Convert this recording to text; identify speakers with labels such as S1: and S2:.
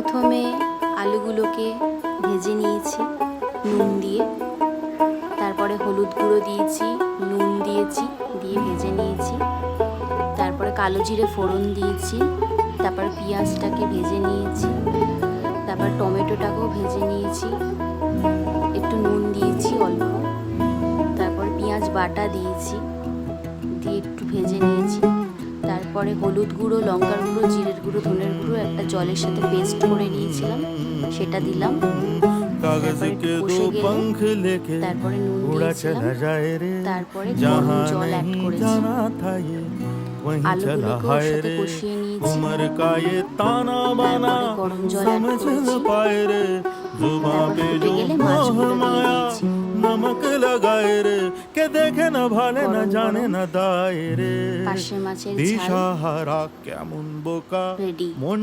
S1: প্রথমে আলুগুলোকে ভেজে নিয়েছি নুন দিয়ে, তারপরে হলুদ গুঁড়ো দিয়েছি, নুন দিয়েছি, দিয়ে ভেজে নিয়েছি। তারপরে কালো জিরে ফোড়ন দিয়েছি, তারপর পেঁয়াজটাকে ভেজে নিয়েছি, তারপর টমেটোটাকেও ভেজে নিয়েছি, একটু নুন দিয়েছি অল্প, তারপর পেঁয়াজ বাটা দিয়েছি, দিয়ে একটু ভেজে নিয়েছি। তারপরে হলুদ গুঁড়ো, লঙ্কার গুঁড়ো, জিরের গুঁড়ো, ধনের গুঁড়ো একটা জলের সাথে পেস্ট করে নিয়েছিলাম, সেটা দিলাম। তারপরে নুন দিয়েছিলাম, তারপরে গরম জল অ্যাড করেছি, আলুগুলোকে ওর সাথে কষিয়ে নিয়েছি, তারপরে গরম জল অ্যাড করেছি, তারপর ফুটে গেলে মাছগুলো দিয়ে দিয়েছি।
S2: नमक लगाए रे के देखे न भाले न जाने न दाए रे
S1: পার্শে মাছের ঝাল
S2: দিশাহারা কেমন বোকা
S1: রেডি।
S2: মন